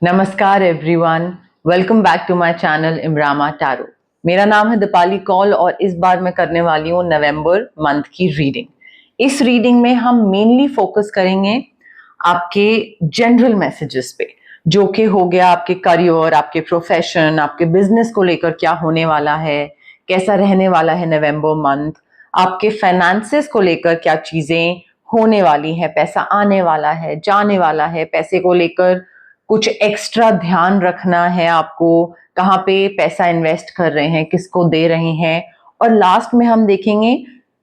नमस्कार everyone, welcome back to my channel इमरामा tarot. मेरा नाम है दीपाली कौल और इस बार मैं करने वाली हूँ नवंबर मंथ की रीडिंग। इस रीडिंग में हम मेनली फोकस करेंगे आपके जनरल मैसेजेस पे, जो कि हो गया आपके करियर, आपके प्रोफेशन, आपके बिजनेस को लेकर क्या होने वाला है, कैसा रहने वाला है नवंबर मंथ, आपके फाइनेंसेस को लेकर क्या चीजें होने वाली है, पैसा आने वाला है, जाने वाला है, पैसे को लेकर कुछ एक्स्ट्रा ध्यान रखना है आपको, कहाँ पे पैसा इन्वेस्ट कर रहे हैं, किसको दे रहे हैं। और लास्ट में हम देखेंगे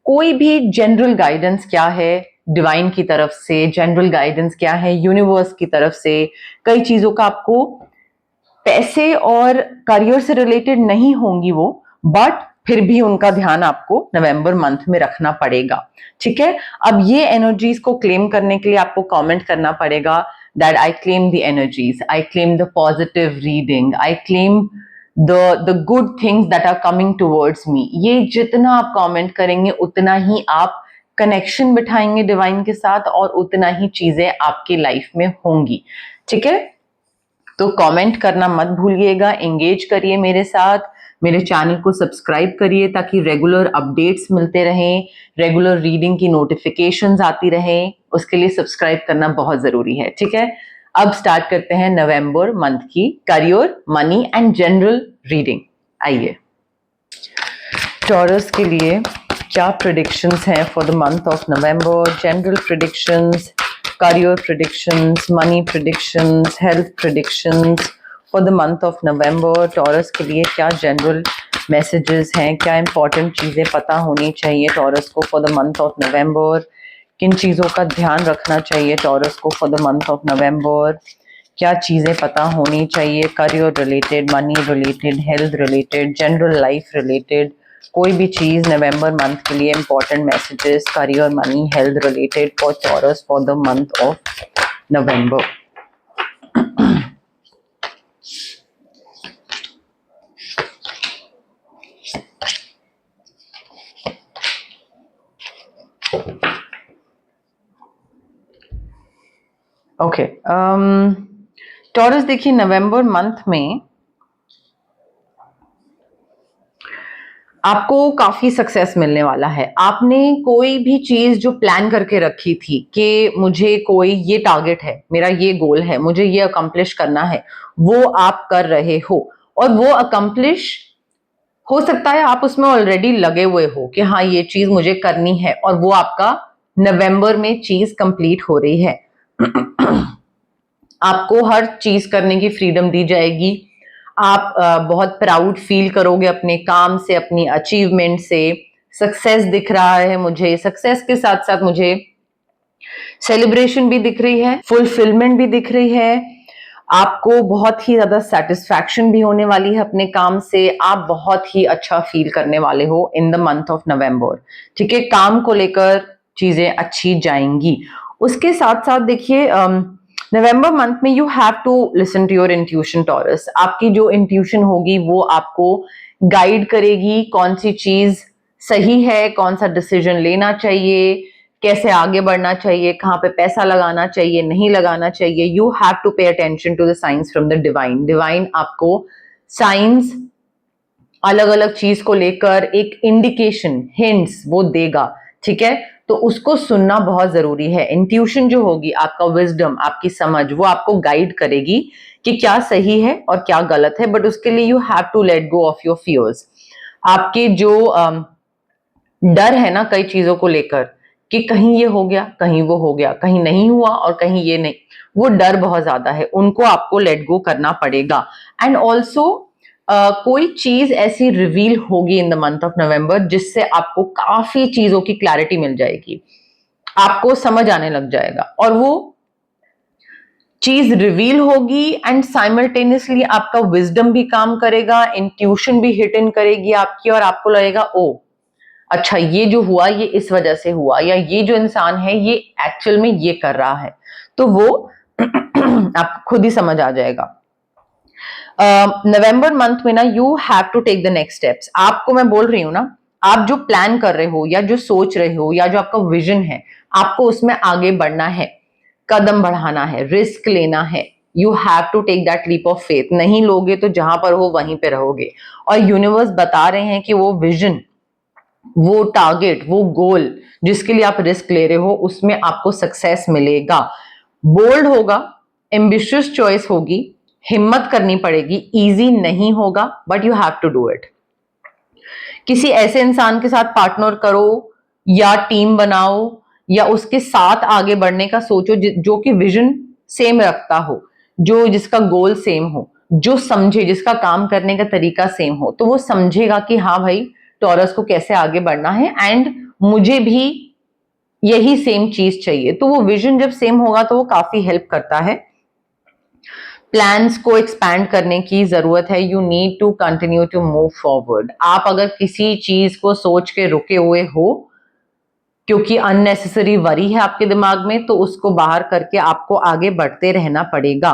कोई भी जनरल गाइडेंस क्या है डिवाइन की तरफ से, जनरल गाइडेंस क्या है यूनिवर्स की तरफ से। कई चीजों का आपको पैसे और करियर से रिलेटेड नहीं होंगी वो, बट फिर भी उनका ध्यान आपको नवंबर मंथ में रखना पड़ेगा। ठीक है, अब ये एनर्जीज को क्लेम करने के लिए आपको कमेंट करना पड़ेगा that I claim the energies, I claim the positive reading, I claim the good things that are coming towards me। ये जितना आप कमेंट करेंगे उतना ही आप कनेक्शन बिठाएंगे डिवाइन के साथ और उतना ही चीजें आपकी लाइफ में होंगी। ठीक है, तो कमेंट करना मत भूलिएगा, एंगेज करिए मेरे साथ, मेरे चैनल को सब्सक्राइब करिए ताकि रेगुलर अपडेट्स मिलते रहें, रेगुलर रीडिंग की नोटिफिकेशंस आती रहें। उसके लिए सब्सक्राइब करना बहुत जरूरी है। ठीक है, अब स्टार्ट करते हैं नवंबर मंथ की career, money and general reading. आइए, टॉरस के लिए क्या प्रेडिक्शंस हैं for the month of November. General predictions, career predictions, money predictions, health predictions for the month of November। Taurus के लिए क्या जनरल मैसेजेस हैं, क्या इंपॉर्टेंट चीज़ें पता होनी चाहिए टॉरस को for the month of November, किन चीज़ों का ध्यान रखना चाहिए टॉरस को for the month of November, क्या चीज़ें पता होनी चाहिए career related, money related, health related, general life related. कोई भी चीज नवंबर मंथ के लिए important messages career, money, health related for taurus for the month of November. Okay, taurus देखिए नवंबर मंथ में आपको काफी सक्सेस मिलने वाला है। आपने कोई भी चीज जो प्लान करके रखी थी कि मुझे कोई ये टारगेट है, मेरा ये गोल है, मुझे ये अकम्प्लिश करना है, वो आप कर रहे हो और वो अकम्प्लिश हो सकता है आप उसमें ऑलरेडी लगे हुए हो कि हाँ ये चीज मुझे करनी है और वो आपका नवंबर में चीज कंप्लीट हो रही है। आपको हर चीज करने की फ्रीडम दी जाएगी। आप बहुत प्राउड फील करोगे अपने काम से, अपनी अचीवमेंट से। सक्सेस दिख रहा है मुझे, सक्सेस के साथ साथ मुझे सेलिब्रेशन भी दिख रही है, फुलफिलमेंट भी दिख रही है। आपको बहुत ही ज्यादा सेटिस्फैक्शन भी होने वाली है अपने काम से। आप बहुत ही अच्छा फील करने वाले हो in the month of November. ठीक है, काम को लेकर चीजें अच्छी जाएंगी। उसके साथ साथ देखिए नवंबर मंथ में you have to listen to your intuition Taurus. आपकी जो इंट्यूशन होगी वो आपको गाइड करेगी कौन सी चीज सही है, कौन सा डिसीजन लेना चाहिए, कैसे आगे बढ़ना चाहिए, कहाँ पे पैसा लगाना चाहिए, नहीं लगाना चाहिए। You have to pay attention to the science from the divine. Divine आपको साइंस अलग अलग चीज को लेकर एक इंडिकेशन, हिंट्स वो देगा। ठीक है, तो उसको सुनना बहुत जरूरी है। इंट्यूशन जो होगी, आपका विजडम, आपकी समझ, वो आपको गाइड करेगी कि क्या सही है और क्या गलत है। बट उसके लिए you have to let go of your fears. आपके जो डर है ना कई चीजों को लेकर कि कहीं ये हो गया, कहीं वो हो गया, कहीं नहीं हुआ और कहीं ये नहीं, वो डर बहुत ज्यादा है, उनको आपको लेट गो करना पड़ेगा। एंड ऑल्सो कोई चीज ऐसी रिवील होगी in the month of November जिससे आपको काफी चीजों की क्लैरिटी मिल जाएगी, आपको समझ आने लग जाएगा और वो चीज रिवील होगी एंड साइमल्टेनियसली आपका विजडम भी काम करेगा, इंट्यूशन भी हिट इन करेगी आपकी और आपको लगेगा ओ अच्छा ये जो हुआ ये इस वजह से हुआ, या ये जो इंसान है ये एक्चुअल में ये कर रहा है। तो वो आपको खुद ही समझ आ जाएगा। नवंबर मंथ में ना you have to take the next steps. आपको मैं बोल रही हूँ ना, आप जो प्लान कर रहे हो या जो सोच रहे हो या जो आपका विजन है, आपको उसमें आगे बढ़ना है, कदम बढ़ाना है, रिस्क लेना है। You have to take that leap of faith. नहीं लोगे तो जहां पर हो वहीं पे रहोगे। और यूनिवर्स बता रहे हैं कि वो विजन, वो टारगेट, वो गोल जिसके लिए आप रिस्क ले रहे हो, उसमें आपको सक्सेस मिलेगा। बोल्ड होगा, एम्बिशियस चॉइस होगी, हिम्मत करनी पड़ेगी, इजी नहीं होगा, but you have to do it. किसी ऐसे इंसान के साथ पार्टनर करो या टीम बनाओ या उसके साथ आगे बढ़ने का सोचो जो कि विजन सेम रखता हो, जो जिसका गोल सेम हो, जो समझे, जिसका काम करने का तरीका सेम हो। तो वो समझेगा कि हाँ भाई, टॉरस को कैसे आगे बढ़ना है एंड मुझे भी यही सेम चीज चाहिए। तो वो विजन जब सेम होगा तो वो काफी हेल्प करता है। प्लान्स को एक्सपैंड करने की जरूरत है। You need to continue to move forward. आप अगर किसी चीज को सोच के रुके हुए हो क्योंकि अननेसेसरी वरी है आपके दिमाग में, तो उसको बाहर करके आपको आगे बढ़ते रहना पड़ेगा।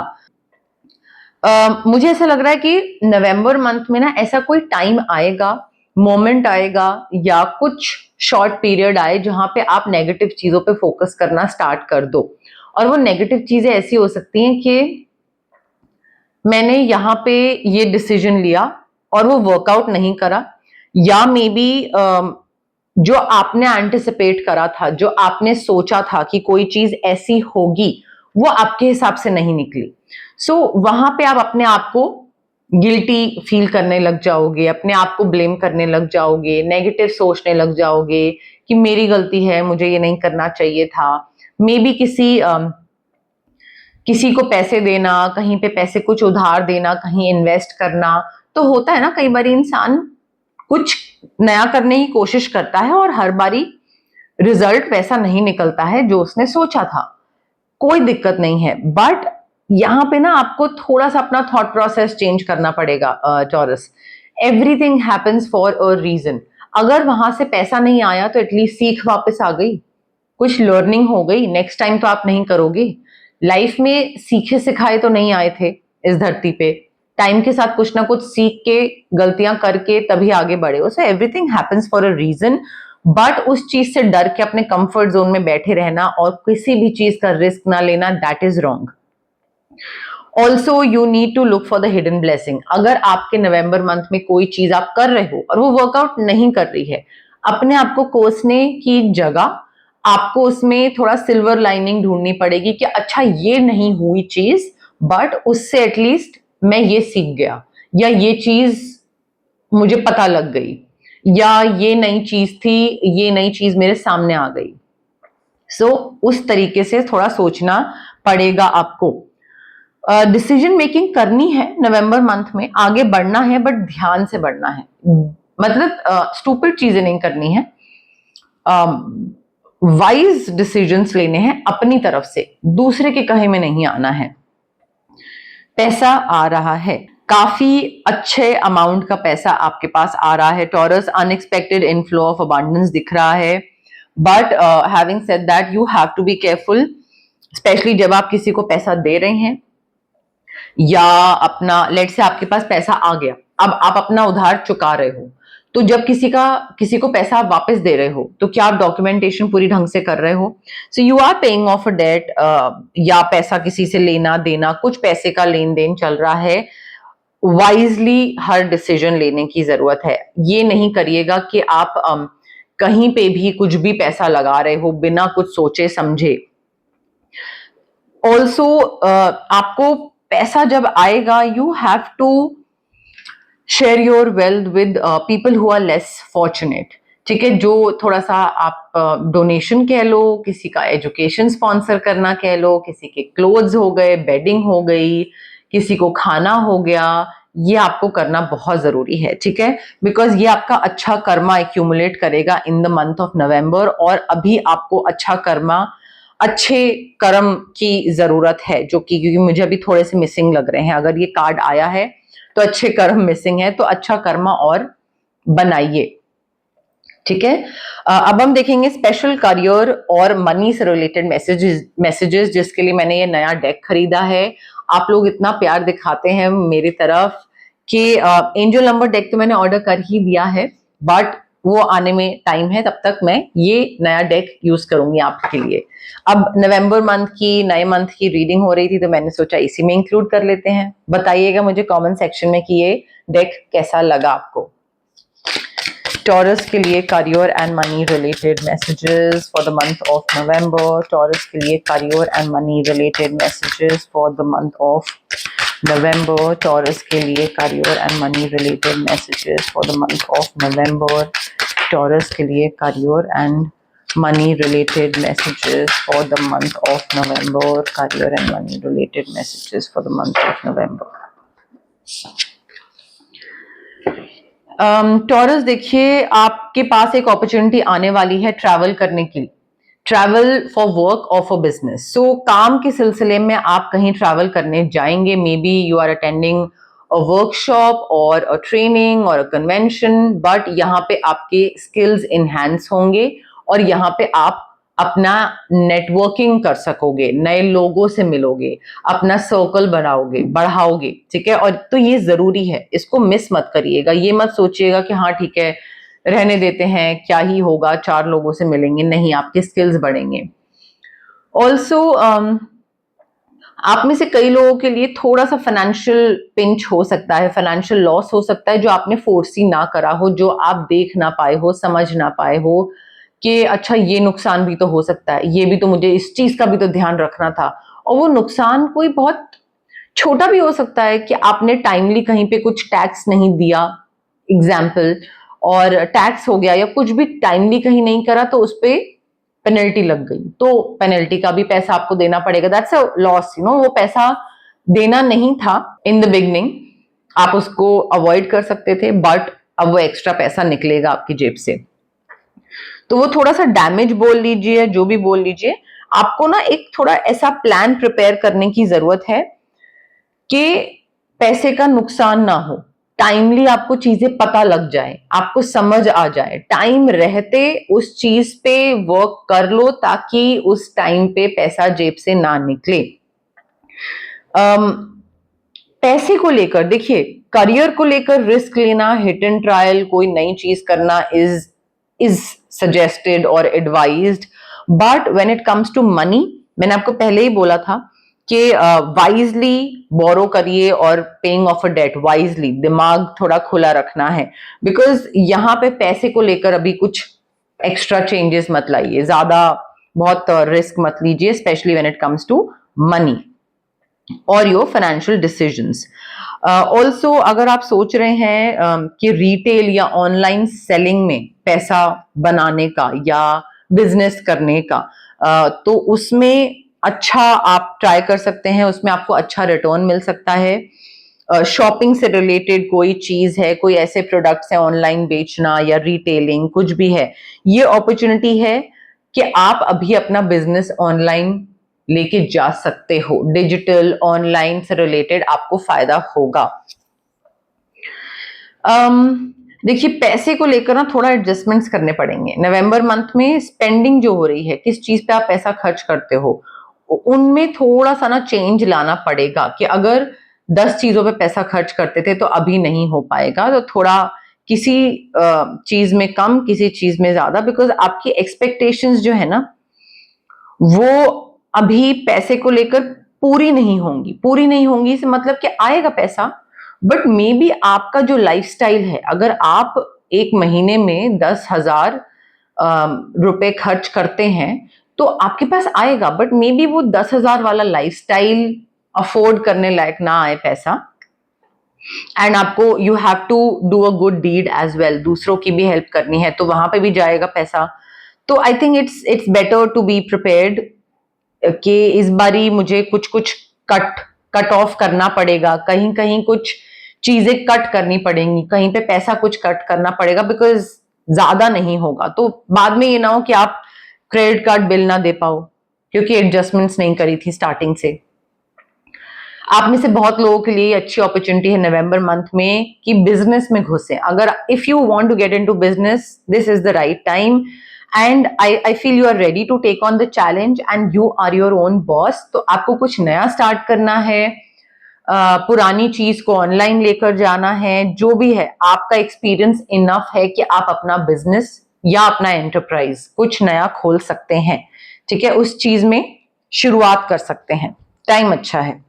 मुझे ऐसा लग रहा है कि नवंबर मंथ में ना ऐसा कोई टाइम आएगा, मोमेंट आएगा या कुछ शॉर्ट पीरियड आए जहां पे आप नेगेटिव चीजों पे फोकस करना स्टार्ट कर दो। और वो नेगेटिव चीजें ऐसी हो सकती हैं कि मैंने यहाँ पे ये डिसीजन लिया और वो वर्कआउट नहीं करा, या मे बी जो आपने एंटिसिपेट करा था, जो आपने सोचा था कि कोई चीज ऐसी होगी, वो आपके हिसाब से नहीं निकली। सो वहां पे आप अपने आप को गिल्टी फील करने लग जाओगे, अपने आप को ब्लेम करने लग जाओगे, नेगेटिव सोचने लग जाओगे कि मेरी गलती है, मुझे ये नहीं करना चाहिए था। मे बी किसी को पैसे देना, कहीं पे पैसे कुछ उधार देना, कहीं इन्वेस्ट करना, तो होता है ना कई बार इंसान कुछ नया करने की कोशिश करता है और हर बारी रिजल्ट वैसा नहीं निकलता है जो उसने सोचा था। कोई दिक्कत नहीं है, बट यहाँ पे ना आपको थोड़ा सा अपना थॉट प्रोसेस चेंज करना पड़ेगा Taurus. Everything happens for a reason. अगर वहां से पैसा नहीं आया तो एटलीस्ट सीख वापस आ गई, कुछ लर्निंग हो गई, नेक्स्ट टाइम तो आप नहीं करोगे। लाइफ में सीखे सिखाए तो नहीं आए थे इस धरती पे, टाइम के साथ कुछ ना कुछ सीख के, गलतियां करके तभी आगे बढ़े हो। So everything happens for a reason, but उस चीज से डर के अपने कंफर्ट जोन में बैठे रहना और किसी भी चीज का रिस्क ना लेना, that is wrong. Also you need to look for the hidden blessing. अगर आपके नवंबर मंथ में कोई चीज आप कर रहे हो और वो वर्कआउट नहीं कर रही है, अपने आप को कोसने की जगह आपको उसमें थोड़ा सिल्वर लाइनिंग ढूंढनी पड़ेगी कि अच्छा ये नहीं हुई चीज, बट उससे एटलीस्ट मैं ये सीख गया, या ये चीज मुझे पता लग गई, या ये नई चीज थी, ये नई चीज मेरे सामने आ गई। सो उस तरीके से थोड़ा सोचना पड़ेगा आपको। डिसीजन मेकिंग करनी है नवंबर मंथ में, आगे बढ़ना है, बट ध्यान से बढ़ना है। मतलब स्टूपिड चीजें नहीं करनी है, वाइज डिसीजंस लेने हैं अपनी तरफ से, दूसरे के कहे में नहीं आना है। पैसा आ रहा है, काफी अच्छे अमाउंट का पैसा आपके पास आ रहा है Taurus. Unexpected inflow of abundance दिख रहा है, but having said that you have to be careful, specially जब आप किसी को पैसा दे रहे हैं या अपना, लेट से आपके पास पैसा आ गया, अब आप अपना उधार चुका रहे हो, तो जब किसी को पैसा आप वापस दे रहे हो तो क्या आप डॉक्यूमेंटेशन पूरी ढंग से कर रहे हो? So you are paying off a debt, या पैसा किसी से लेना देना, कुछ पैसे का लेन देन चल रहा है। वाइजली हर डिसीजन लेने की जरूरत है। ये नहीं करिएगा कि आप कहीं पे भी कुछ भी पैसा लगा रहे हो बिना कुछ सोचे समझे। ऑल्सो आपको पैसा जब आएगा, you have to share your wealth with people who are less fortunate. ठीक है, जो थोड़ा सा आप डोनेशन कह लो, किसी का एजुकेशन स्पॉन्सर करना कह लो, किसी के क्लोथ्स हो गए, बेडिंग हो गई, किसी को खाना हो गया, ये आपको करना बहुत जरूरी है। ठीक है, बिकॉज ये आपका अच्छा कर्मा एक्यूमुलेट करेगा in the month of November, और अभी आपको अच्छा कर्मा, अच्छे कर्म की जरूरत है, जो कि क्योंकि मुझे अभी थोड़े से मिसिंग लग रहे हैं। अगर ये कार्ड आया है तो अच्छे कर्म मिसिंग है, तो अच्छा कर्मा और बनाइए। ठीक है, अब हम देखेंगे स्पेशल करियर और मनी से रिलेटेड मैसेजेस जिसके लिए मैंने ये नया डेक खरीदा है। आप लोग इतना प्यार दिखाते हैं मेरी तरफ कि एंजल नंबर डेक तो मैंने ऑर्डर कर ही दिया है, बट वो आने में टाइम है, तब तक मैं ये नया डेक यूज करूंगी आपके लिए। अब नवंबर मंथ की, नए मंथ की रीडिंग हो रही थी, तो मैंने सोचा इसी में इंक्लूड कर लेते हैं। बताइएगा मुझे कमेंट सेक्शन में कि ये डेक कैसा लगा आपको। टॉरस के लिए career and money related messages for the month of November. Taurus के लिए career and money related messages for the month of November. Taurus के लिए career and money related messages for the month of November. Taurus के लिए career and money related messages for the month of November. Career and money related messages for the month of November. Taurus देखिए, आपके पास एक opportunity आने वाली है travel करने की, ट्रैवल फॉर वर्क और फॉर बिजनेस। सो काम के सिलसिले में आप कहीं ट्रैवल करने जाएंगे। Maybe you are attending a workshop और अ ट्रेनिंग और अ कन्वेंशन, बट यहाँ पे आपके स्किल्स इनहैंस होंगे और यहाँ पे आप अपना नेटवर्किंग कर सकोगे, नए लोगों से मिलोगे, अपना सर्कल बनाओगे, बढ़ाओगे, ठीक है। और तो ये जरूरी है, इसको मिस मत करिएगा। ये मत सोचिएगा कि हाँ ठीक है रहने देते हैं, क्या ही होगा, 4 लोगों से मिलेंगे। नहीं, आपके स्किल्स बढ़ेंगे। ऑल्सो आप में से कई लोगों के लिए थोड़ा सा फाइनेंशियल पिंच हो सकता है, फाइनेंशियल लॉस हो सकता है, जो आपने फोर्सी ना करा हो, जो आप देख ना पाए हो, समझ ना पाए हो कि अच्छा ये नुकसान भी तो हो सकता है, ये भी तो मुझे इस चीज का भी तो ध्यान रखना था। और वो नुकसान कोई बहुत छोटा भी हो सकता है कि आपने टाइमली कहीं पे कुछ टैक्स नहीं दिया, एग्जाम्पल, और टैक्स हो गया, या कुछ भी टाइमली कहीं नहीं करा तो उस पर पेनल्टी लग गई, तो पेनल्टी का भी पैसा आपको देना पड़ेगा। That's a loss, you know. वो पैसा देना नहीं था इन द बिगनिंग, आप उसको अवॉइड कर सकते थे, बट अब वो एक्स्ट्रा पैसा निकलेगा आपकी जेब से। तो वो थोड़ा सा डैमेज बोल लीजिए, जो भी बोल लीजिए, आपको ना एक थोड़ा ऐसा प्लान प्रिपेयर करने की जरूरत है कि पैसे का नुकसान ना हो, टाइमली आपको चीजें पता लग जाए, आपको समझ आ जाए, टाइम रहते उस चीज पे वर्क कर लो ताकि उस टाइम पे पैसा जेब से ना निकले। पैसे को लेकर देखिए, करियर को लेकर रिस्क लेना, हिट एंड ट्रायल, कोई नई चीज करना इज सजेस्टेड और advised, but when it comes to money, मैंने आपको पहले ही बोला था कि वाइजली बोरो करिए और paying off a debt wisely, दिमाग थोड़ा खुला रखना है, बिकॉज यहाँ पे पैसे को लेकर अभी कुछ एक्स्ट्रा चेंजेस मत लाइए, ज्यादा बहुत रिस्क मत लीजिए, specially when it comes to money और योर फाइनेंशियल डिसीजंस। ऑल्सो अगर आप सोच रहे हैं कि रिटेल या ऑनलाइन सेलिंग में पैसा बनाने का या बिजनेस करने का, तो उसमें अच्छा आप ट्राई कर सकते हैं, उसमें आपको अच्छा रिटर्न मिल सकता है। शॉपिंग से रिलेटेड कोई चीज है, कोई ऐसे प्रोडक्ट्स है ऑनलाइन बेचना या रिटेलिंग, कुछ भी है, ये अपॉर्चुनिटी है कि आप अभी अपना बिजनेस ऑनलाइन लेके जा सकते हो। डिजिटल ऑनलाइन से रिलेटेड आपको फायदा होगा। देखिए, पैसे को लेकर ना थोड़ा एडजस्टमेंट्स करने पड़ेंगे नवंबर मंथ में। स्पेंडिंग जो हो रही है, किस चीज पे आप पैसा खर्च करते हो, उनमें थोड़ा सा ना चेंज लाना पड़ेगा कि अगर 10 चीजों पे पैसा खर्च करते थे तो अभी नहीं हो पाएगा, तो थोड़ा किसी चीज में कम, किसी चीज में ज्यादा, बिकॉज आपकी एक्सपेक्टेशंस जो है ना वो अभी पैसे को लेकर पूरी नहीं होंगी। पूरी नहीं होंगी से मतलब कि आएगा पैसा, बट मे बी आपका जो लाइफस्टाइल है, अगर आप एक महीने में 10,000 रुपए खर्च करते हैं तो आपके पास आएगा, बट मे बी वो 10,000 वाला लाइफस्टाइल अफोर्ड करने लायक ना आए पैसा। एंड आपको you have to do a good deed as well, दूसरों की भी हेल्प करनी है, तो वहां पे भी जाएगा पैसा। तो I think it's better to be prepared कि इस बारी मुझे कुछ कुछ कट ऑफ करना पड़ेगा, कहीं कहीं कुछ चीजें कट करनी पड़ेंगी, कहीं पे पैसा कुछ कट करना पड़ेगा, बिकॉज ज्यादा नहीं होगा तो बाद में ये ना हो कि आप क्रेडिट कार्ड बिल ना दे पाओ क्योंकि एडजस्टमेंट्स नहीं करी थी स्टार्टिंग से। आप में से बहुत लोगों के लिए अच्छी अपॉर्चुनिटी है नवंबर मंथ में कि बिजनेस में घुसे। अगर if you want to get into business, this is the right time, and I feel you are ready to take on the challenge and you are your own boss. तो आपको कुछ नया start करना है, पुरानी चीज को ऑनलाइन लेकर जाना है, जो भी है आपका एक्सपीरियंस इनफ है कि आप अपना बिजनेस या अपना एंटरप्राइज कुछ नया खोल सकते हैं। ठीक है, उस चीज में शुरुआत कर सकते हैं, टाइम अच्छा है।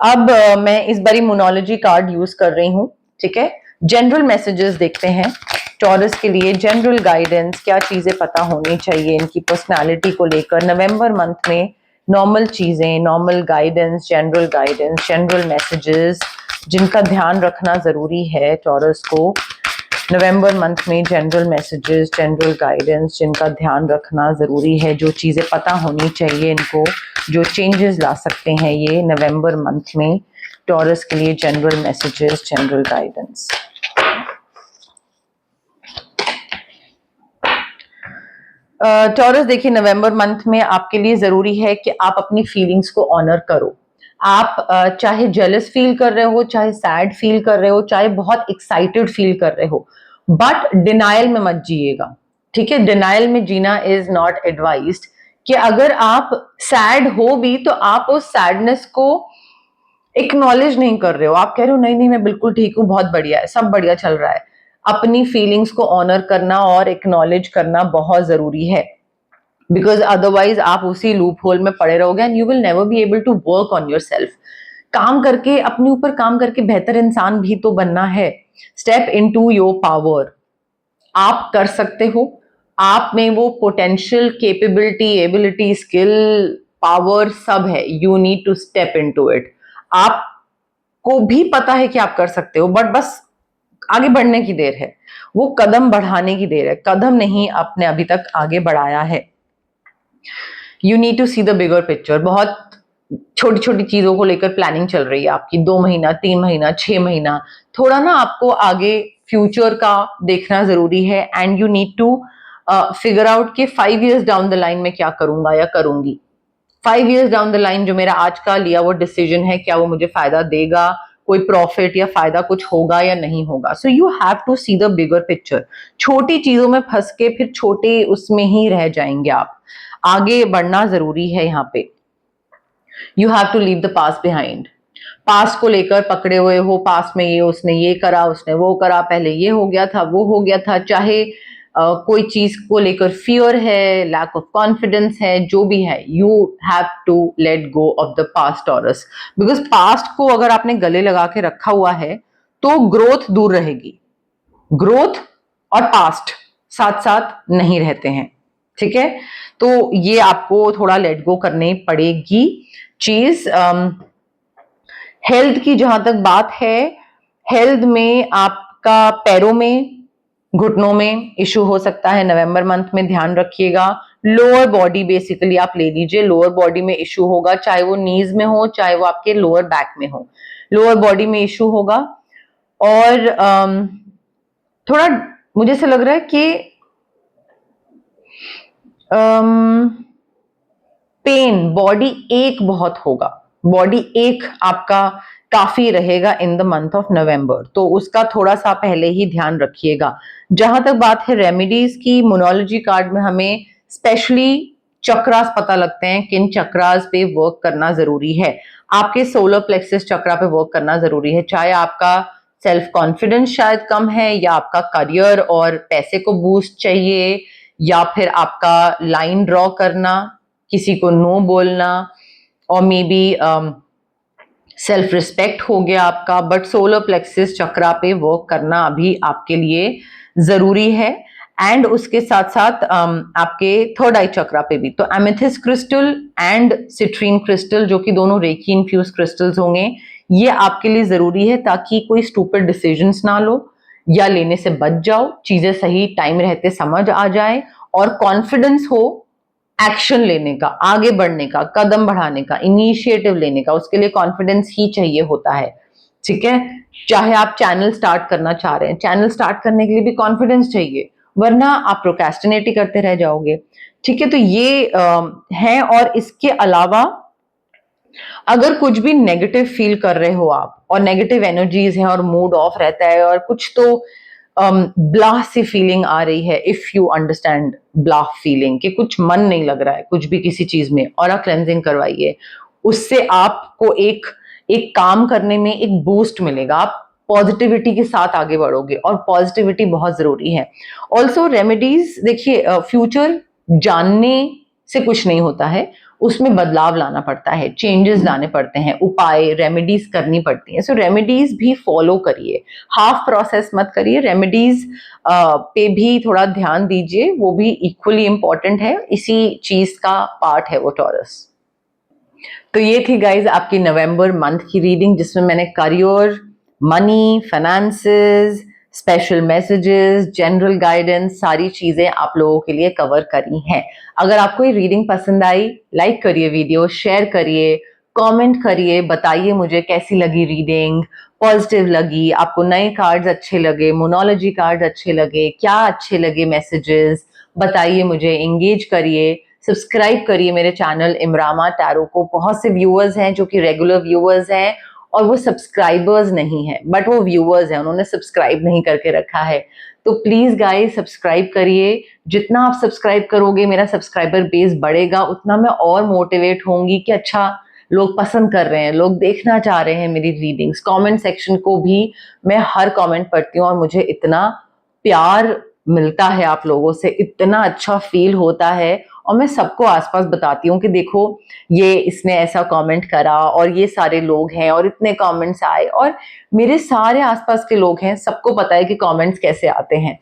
अब मैं इस बारी मोनोलॉजी कार्ड यूज कर रही हूं। ठीक है, जनरल मैसेजेस देखते हैं टॉरस के लिए, जनरल गाइडेंस, क्या चीजें पता होनी चाहिए इनकी पर्सनालिटी को लेकर नवंबर मंथ में, नॉर्मल चीजें, नॉर्मल गाइडेंस, जनरल मैसेजेस जिनका ध्यान रखना जरूरी है टॉरस को नवंबर मंथ में, जनरल मैसेजेस, जनरल गाइडेंस जिनका ध्यान रखना जरूरी है, जो चीजें पता होनी चाहिए इनको, जो चेंजेस ला सकते हैं ये नवंबर मंथ में टॉरस के लिए, general messages, general guidance. Taurus देखिए, नवंबर मंथ में आपके लिए जरूरी है कि आप अपनी फीलिंग्स को ऑनर करो। आप चाहे जेलस फील कर रहे हो, चाहे सैड फील कर रहे हो, चाहे बहुत एक्साइटेड फील कर रहे हो, बट डिनायल में मत जिएगा। ठीक है, डिनायल में जीना इज नॉट एडवाइज्ड। कि अगर आप सैड हो भी तो आप उस सैडनेस को एक्नॉलेज नहीं कर रहे हो, आप कह रहे हो नहीं नहीं मैं बिल्कुल ठीक हूं, बहुत बढ़िया है, सब बढ़िया चल रहा है। अपनी फीलिंग्स को ऑनर करना और एक्नॉलेज करना बहुत जरूरी है, बिकॉज अदरवाइज आप उसी लूप होल में पड़े रहोगे and you will never be able to work on yourself. काम करके, अपने ऊपर काम करके बेहतर इंसान भी तो बनना है। Step in to your power, आप कर सकते हो, आप में वो potential, capability, ability, skill, power सब है, you need to step in to it. आपको भी पता है कि आप कर सकते हो, बट बस आगे बढ़ने की देर है, वो कदम बढ़ाने की देर है, कदम नहीं आपने अभी तक आगे बढ़ाया है। You need to see the bigger picture. बहुत छोटी छोटी चीजों को लेकर प्लानिंग चल रही है आपकी, 2 महीना, 3 महीना, 6 महीना, थोड़ा ना आपको आगे फ्यूचर का देखना जरूरी है and you need to figure out कि 5 years डाउन द लाइन में क्या करूंगा या करूंगी। 5 years डाउन द लाइन जो मेरा आज का लिया वो डिसीजन है, क्या वो मुझे फायदा देगा, कोई प्रॉफिट या फायदा कुछ होगा या नहीं होगा। So you have to see the bigger picture. छोटी चीजों में फंस के फिर छोटे उसमें ही रह जाएंगे आप, आगे बढ़ना जरूरी है यहाँ पे। You have to leave the past behind. Past को लेकर पकड़े हुए हो, पास्ट में ये उसने ये करा, उसने वो करा, पहले ये हो गया था, वो हो गया था, चाहे कोई चीज को लेकर फियर है, लैक ऑफ कॉन्फिडेंस है, जो भी है, you have to let go of the past Taurus. Because past को अगर आपने गले लगा के रखा हुआ है तो ग्रोथ दूर रहेगी। ग्रोथ और पास्ट साथ साथ नहीं रहते हैं। ठीक है, तो ये आपको थोड़ा लेट गो करनी पड़ेगी चीज। हेल्थ की जहां तक बात है, हेल्थ में आपका पैरों में, घुटनों में इशू हो सकता है नवंबर मंथ में, ध्यान रखिएगा। लोअर बॉडी बेसिकली आप ले लीजिए, लोअर बॉडी में इशू होगा, चाहे वो नीज में हो, चाहे वो आपके लोअर बैक में हो, लोअर बॉडी में इशू होगा। और थोड़ा मुझे ऐसा लग रहा है कि पेन, बॉडी एक बहुत होगा, बॉडी एक आपका काफी रहेगा in the month of November, तो उसका थोड़ा सा पहले ही ध्यान रखिएगा। जहां तक बात है रेमेडीज की, मोनोलॉजी कार्ड में हमें स्पेशली चक्रास पता लगते हैं, किन चक्रास पे वर्क करना जरूरी है। आपके सोलर प्लेक्सस चक्रा पे वर्क करना जरूरी है, चाहे आपका सेल्फ कॉन्फिडेंस शायद कम है, या आपका करियर और पैसे को बूस्ट चाहिए, या फिर आपका लाइन ड्रॉ करना, किसी को नो बोलना, और मे बी सेल्फ रिस्पेक्ट हो गया आपका, बट सोलर प्लेक्सिस चक्रा पे वर्क करना अभी आपके लिए जरूरी है। एंड उसके साथ साथ आपके थर्ड आई चक्रा पे भी, तो amethyst crystal and citrine crystal, जो कि दोनों रेकी इन्फ्यूज क्रिस्टल्स होंगे, ये आपके लिए जरूरी है ताकि कोई स्टूपिड डिसीजंस ना लो या लेने से बच जाओ, चीजें सही टाइम रहते समझ आ जाए, और कॉन्फिडेंस हो एक्शन लेने का, आगे बढ़ने का, कदम बढ़ाने का, इनिशिएटिव लेने का। उसके लिए कॉन्फिडेंस ही चाहिए होता है। ठीक है, चाहे आप चैनल स्टार्ट करना चाह रहे हैं, चैनल स्टार्ट करने के लिए भी कॉन्फिडेंस चाहिए, वरना आप प्रोक्रेस्टिनेट ही करते रह जाओगे। ठीक है, तो ये है। और इसके अलावा अगर कुछ भी नेगेटिव फील कर रहे हो आप, और नेगेटिव एनर्जीज हैं और मूड ऑफ रहता है, और कुछ तो ब्लाह सी फीलिंग आ रही है, if you understand blah feeling, कि कुछ मन नहीं लग रहा है कुछ भी किसी चीज में, और क्लेंजिंग करवाइए, उससे आपको एक एक काम करने में एक बूस्ट मिलेगा, आप पॉजिटिविटी के साथ आगे बढ़ोगे और पॉजिटिविटी बहुत जरूरी है। ऑल्सो रेमेडीज, देखिए फ्यूचर जानने से कुछ नहीं होता है, उसमें बदलाव लाना पड़ता है, चेंजेस लाने पड़ते हैं, उपाय रेमेडीज करनी पड़ती हैं। सो रेमेडीज भी फॉलो करिए, हाफ प्रोसेस मत करिए, रेमेडीज पे भी थोड़ा ध्यान दीजिए, वो भी इक्वली इंपॉर्टेंट है, इसी चीज का पार्ट है वो टॉरस। तो ये थी गाइज आपकी नवंबर मंथ की रीडिंग, जिसमें मैंने career, money, finances, special messages, general guidance, सारी चीजें आप लोगों के लिए कवर करी हैं। अगर आपको ये रीडिंग पसंद आई, लाइक करिए वीडियो, शेयर करिए, कमेंट करिए, बताइए मुझे कैसी लगी रीडिंग, पॉजिटिव लगी, आपको नए कार्ड्स अच्छे लगे, मोनोलॉजी कार्ड्स अच्छे लगे, क्या अच्छे लगे मैसेजेस, बताइए मुझे, एंगेज करिए, सब्सक्राइब करिए मेरे चैनल इमरामा टैरो को। बहुत से व्यूअर्स हैं जो कि रेगुलर व्यूअर्स हैं और वो सब्सक्राइबर्स नहीं है, बट वो व्यूअर्स हैं, उन्होंने सब्सक्राइब नहीं करके रखा है। तो प्लीज गाइस सब्सक्राइब करिए, जितना आप सब्सक्राइब करोगे मेरा सब्सक्राइबर बेस बढ़ेगा, उतना मैं और मोटिवेट होंगी कि अच्छा लोग पसंद कर रहे हैं, लोग देखना चाह रहे हैं मेरी रीडिंग्स। कमेंट सेक्शन को भी मैं हर कमेंट पढ़ती हूँ और मुझे इतना प्यार मिलता है आप लोगों से, इतना अच्छा फील होता है, और मैं सबको आसपास बताती हूँ कि देखो ये इसने ऐसा कमेंट करा और ये सारे लोग हैं और इतने कमेंट्स आए, और मेरे सारे आसपास के लोग हैं, सबको पता है कि कमेंट्स कैसे आते हैं,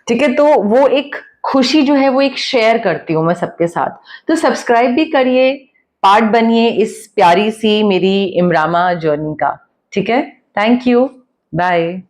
ठीक है। तो वो एक खुशी जो है वो एक शेयर करती हूँ मैं सबके साथ। तो सब्सक्राइब भी करिए, पार्ट बनिए इस प्यारी सी मेरी इमरामा जर्नी का, ठीक है। Thank you, bye.